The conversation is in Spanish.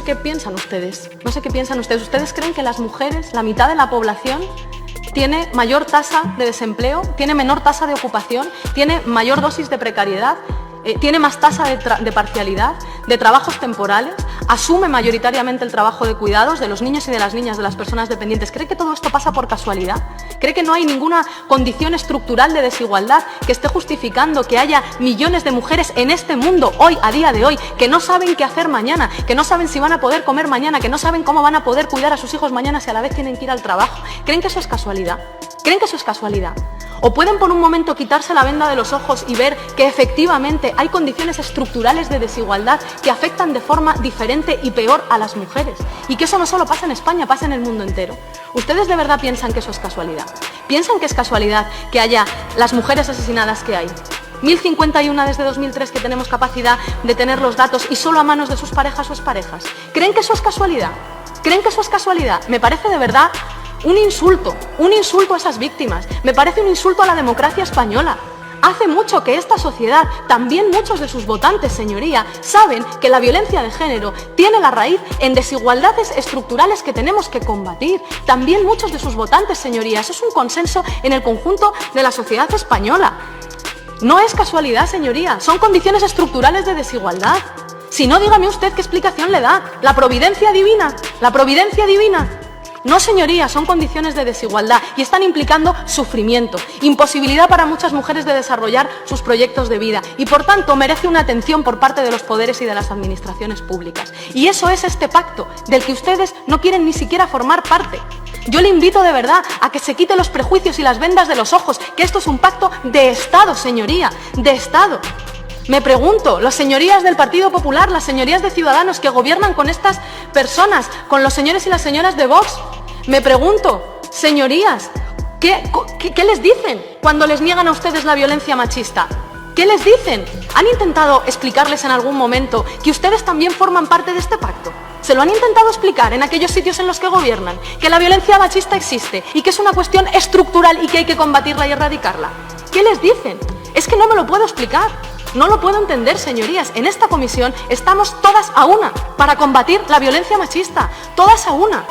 qué piensan ustedes. No sé qué piensan ustedes. ¿Ustedes creen que las mujeres, la mitad de la población, tiene mayor tasa de desempleo, tiene menor tasa de ocupación, tiene mayor dosis de precariedad, tiene más tasa de parcialidad, de trabajos temporales, asume mayoritariamente el trabajo de cuidados de los niños y de las niñas, de las personas dependientes? ¿Cree que todo esto pasa por casualidad? ¿Cree que no hay ninguna condición estructural de desigualdad que esté justificando que haya millones de mujeres en este mundo, hoy, a día de hoy, que no saben qué hacer mañana, que no saben si van a poder comer mañana, que no saben cómo van a poder cuidar a sus hijos mañana si a la vez tienen que ir al trabajo? ¿Creen que eso es casualidad? ¿Creen que eso es casualidad? ¿O pueden por un momento quitarse la venda de los ojos y ver que efectivamente hay condiciones estructurales de desigualdad que afectan de forma diferente y peor a las mujeres? Y que eso no solo pasa en España, pasa en el mundo entero. ¿Ustedes de verdad piensan que eso es casualidad? ¿Piensan que es casualidad que haya las mujeres asesinadas que hay? 1051 desde 2003 que tenemos capacidad de tener los datos y solo a manos de sus parejas o exparejas. ¿Creen que eso es casualidad? ¿Creen que eso es casualidad? Me parece de verdad un insulto a esas víctimas. Me parece un insulto a la democracia española. Hace mucho que esta sociedad, también muchos de sus votantes, señoría, saben que la violencia de género tiene la raíz en desigualdades estructurales que tenemos que combatir. También muchos de sus votantes, señorías. Es un consenso en el conjunto de la sociedad española. No es casualidad, señoría. Son condiciones estructurales de desigualdad. Si no, dígame usted qué explicación le da. ¿La providencia divina? ¿La providencia divina? No, señorías, son condiciones de desigualdad y están implicando sufrimiento, imposibilidad para muchas mujeres de desarrollar sus proyectos de vida y, por tanto, merece una atención por parte de los poderes y de las administraciones públicas. Y eso es este pacto, del que ustedes no quieren ni siquiera formar parte. Yo le invito de verdad a que se quite los prejuicios y las vendas de los ojos, que esto es un pacto de Estado, señoría, de Estado. Me pregunto, las señorías del Partido Popular, las señorías de Ciudadanos que gobiernan con estas personas, con los señores y las señoras de Vox, me pregunto, señorías, ¿qué les dicen cuando les niegan a ustedes la violencia machista? ¿Qué les dicen? ¿Han intentado explicarles en algún momento que ustedes también forman parte de este pacto? ¿Se lo han intentado explicar en aquellos sitios en los que gobiernan? Que la violencia machista existe y que es una cuestión estructural y que hay que combatirla y erradicarla. ¿Qué les dicen? Es que no me lo puedo explicar. No lo puedo entender, señorías. En esta comisión estamos todas a una para combatir la violencia machista. Todas a una.